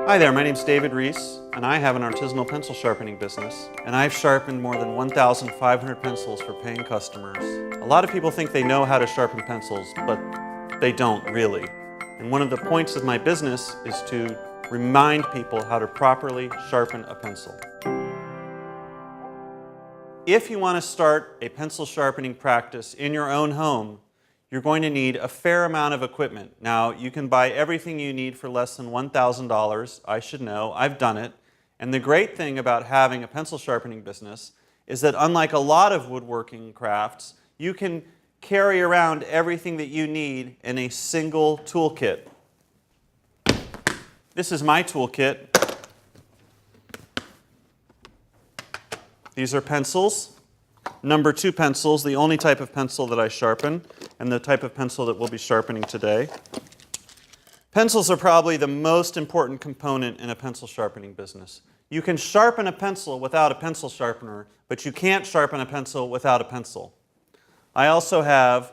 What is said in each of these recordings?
Hi there, my name's David Reese, and I have an artisanal pencil sharpening business, and I've sharpened more than 1,500 pencils for paying customers. A lot of people think they know how to sharpen pencils, but they don't really. And one of the points of my business is to remind people how to properly sharpen a pencil. If you want to start a pencil sharpening practice in your own home, you're going to need a fair amount of equipment. Now, you can buy everything you need for less than $1,000. I should know, I've done it. And the great thing about having a pencil sharpening business is that unlike a lot of woodworking crafts, you can carry around everything that you need in a single toolkit. This is my toolkit. These are pencils. Number 2 pencils, the only type of pencil that I sharpen, and the type of pencil that we'll be sharpening today. Pencils are probably the most important component in a pencil sharpening business. You can sharpen a pencil without a pencil sharpener, but you can't sharpen a pencil without a pencil. I also have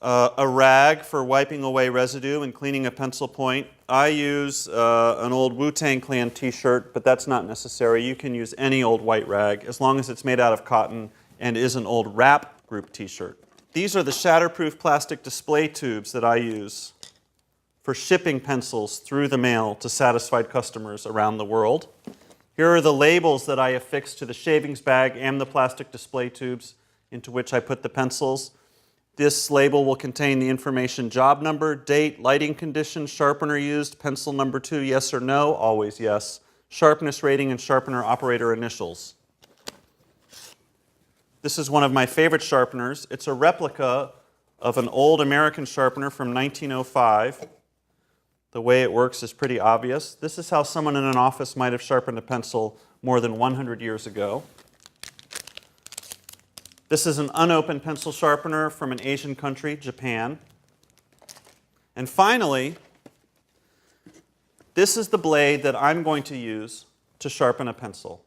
a rag for wiping away residue and cleaning a pencil point. I use an old Wu-Tang Clan t-shirt, but that's not necessary. You can use any old white rag as long as it's made out of cotton and is an old rap group t-shirt. These are the shatterproof plastic display tubes that I use for shipping pencils through the mail to satisfied customers around the world. Here are the labels that I affix to the shavings bag and the plastic display tubes into which I put the pencils. This label will contain the information job number, date, lighting condition, sharpener used, pencil number 2, yes or no, always yes, sharpness rating, and sharpener operator initials. This is one of my favorite sharpeners. It's a replica of an old American sharpener from 1905. The way it works is pretty obvious. This is how someone in an office might have sharpened a pencil more than 100 years ago. This is an unopened pencil sharpener from an Asian country, Japan. And finally, this is the blade that I'm going to use to sharpen a pencil.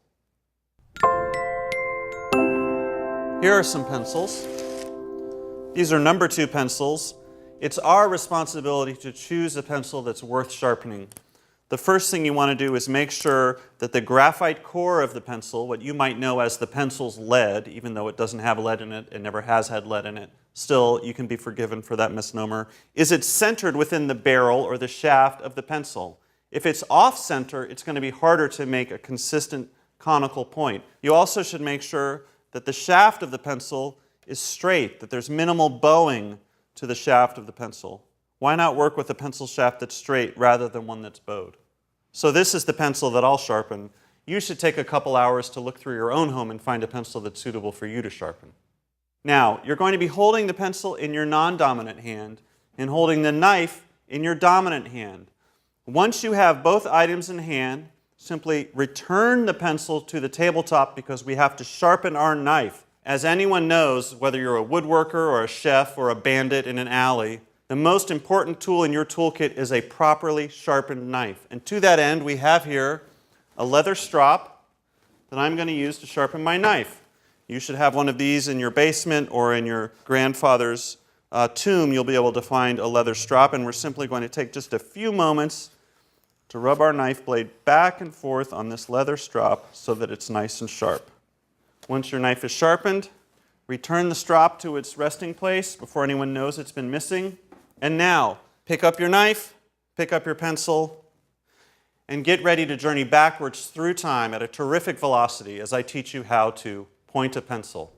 Here are some pencils. These are number 2 pencils. It's our responsibility to choose a pencil that's worth sharpening. The first thing you want to do is make sure that the graphite core of the pencil, what you might know as the pencil's lead, even though it doesn't have lead in it, it never has had lead in it, still you can be forgiven for that misnomer, is it's centered within the barrel or the shaft of the pencil. If it's off-center, it's going to be harder to make a consistent conical point. You also should make sure that the shaft of the pencil is straight, that there's minimal bowing to the shaft of the pencil. Why not work with a pencil shaft that's straight rather than one that's bowed? So this is the pencil that I'll sharpen. You should take a couple hours to look through your own home and find a pencil that's suitable for you to sharpen. Now, you're going to be holding the pencil in your non-dominant hand and holding the knife in your dominant hand. Once you have both items in hand, simply return the pencil to the tabletop because we have to sharpen our knife. As anyone knows, whether you're a woodworker or a chef or a bandit in an alley, the most important tool in your toolkit is a properly sharpened knife. And to that end, we have here a leather strop that I'm going to use to sharpen my knife. You should have one of these in your basement or in your grandfather's tomb. You'll be able to find a leather strop, and we're simply going to take just a few moments to rub our knife blade back and forth on this leather strop so that it's nice and sharp. Once your knife is sharpened, return the strop to its resting place before anyone knows it's been missing. And now, pick up your knife, pick up your pencil, and get ready to journey backwards through time at a terrific velocity as I teach you how to point a pencil.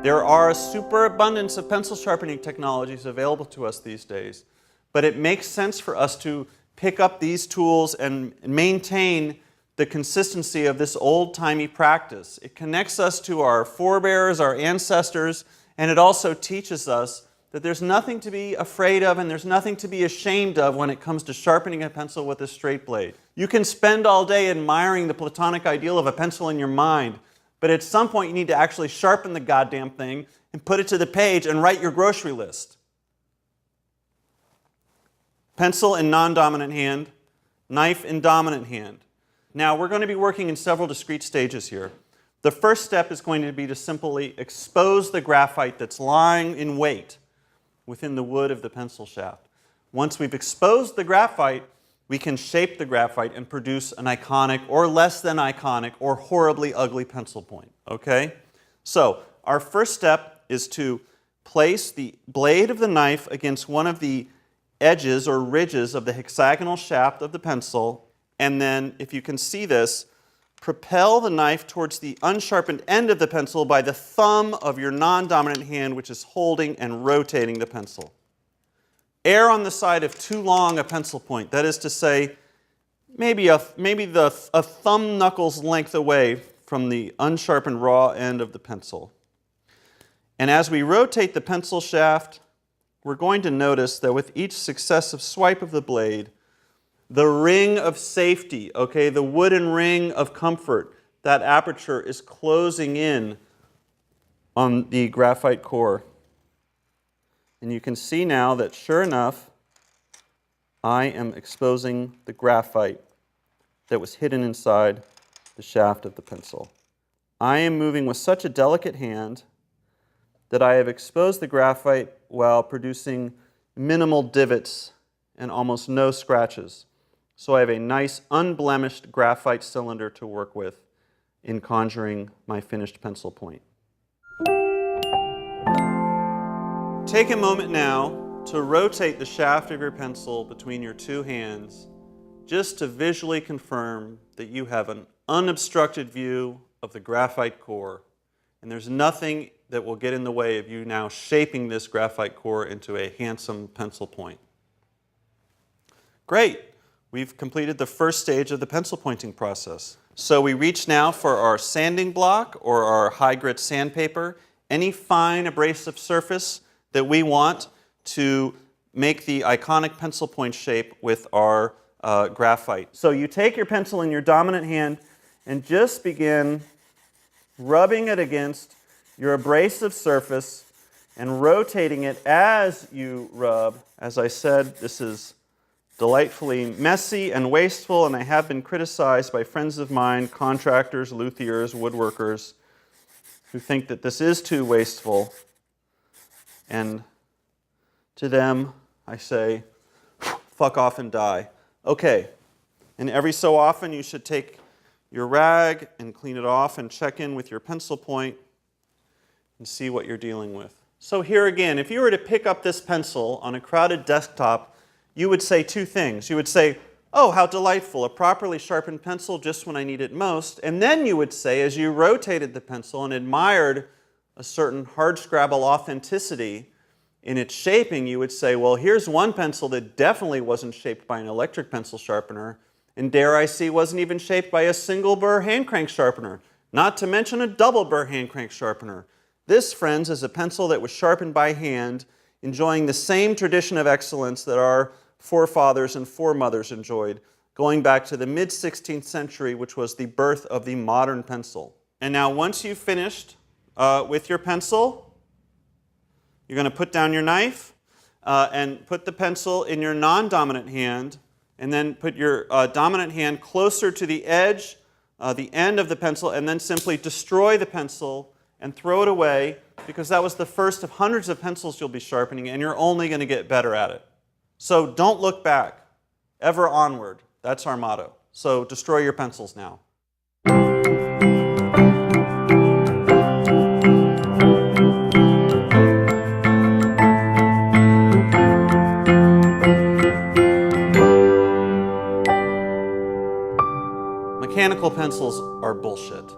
There are a superabundance of pencil sharpening technologies available to us these days, but it makes sense for us to pick up these tools and maintain the consistency of this old-timey practice. It connects us to our forebears, our ancestors, and it also teaches us that there's nothing to be afraid of and there's nothing to be ashamed of when it comes to sharpening a pencil with a straight blade. You can spend all day admiring the platonic ideal of a pencil in your mind, but at some point you need to actually sharpen the goddamn thing and put it to the page and write your grocery list. Pencil in non-dominant hand, knife in dominant hand. Now, we're going to be working in several discrete stages here. The first step is going to be to simply expose the graphite that's lying in wait within the wood of the pencil shaft. Once we've exposed the graphite, we can shape the graphite and produce an iconic or less than iconic or horribly ugly pencil point, okay? So our first step is to place the blade of the knife against one of the edges or ridges of the hexagonal shaft of the pencil, and then, if you can see this, propel the knife towards the unsharpened end of the pencil by the thumb of your non-dominant hand, which is holding and rotating the pencil. Err on the side of too long a pencil point. That is to say, maybe a thumb knuckle's length away from the unsharpened raw end of the pencil. And as we rotate the pencil shaft, we're going to notice that with each successive swipe of the blade, the ring of safety, okay, the wooden ring of comfort, that aperture is closing in on the graphite core. And you can see now that, sure enough, I am exposing the graphite that was hidden inside the shaft of the pencil. I am moving with such a delicate hand that I have exposed the graphite while producing minimal divots and almost no scratches. So I have a nice unblemished graphite cylinder to work with in conjuring my finished pencil point. Take a moment now to rotate the shaft of your pencil between your two hands just to visually confirm that you have an unobstructed view of the graphite core, and there's nothing that will get in the way of you now shaping this graphite core into a handsome pencil point. Great! We've completed the first stage of the pencil pointing process. So we reach now for our sanding block or our high grit sandpaper, any fine abrasive surface that we want to make the iconic pencil point shape with our graphite. So you take your pencil in your dominant hand and just begin rubbing it against your abrasive surface and rotating it as you rub. As I said, this is delightfully messy and wasteful, and I have been criticized by friends of mine, contractors, luthiers, woodworkers, who think that this is too wasteful. And to them, I say, fuck off and die. Okay, and every so often you should take your rag and clean it off and check in with your pencil point and see what you're dealing with. So here again, if you were to pick up this pencil on a crowded desktop, you would say two things. You would say, oh, how delightful, a properly sharpened pencil just when I need it most. And then you would say, as you rotated the pencil and admired a certain hardscrabble authenticity in its shaping, you would say, well, here's one pencil that definitely wasn't shaped by an electric pencil sharpener, and dare I say wasn't even shaped by a single burr hand crank sharpener, not to mention a double burr hand crank sharpener. This, friends, is a pencil that was sharpened by hand, enjoying the same tradition of excellence that our forefathers and foremothers enjoyed, going back to the mid-16th century, which was the birth of the modern pencil. And now once you've finished with your pencil, you're going to put down your knife and put the pencil in your non-dominant hand, and then put your dominant hand closer to the edge, the end of the pencil, and then simply destroy the pencil and throw it away, because that was the first of hundreds of pencils you'll be sharpening, and you're only going to get better at it. So don't look back, ever onward. That's our motto. So destroy your pencils now. Mechanical pencils are bullshit.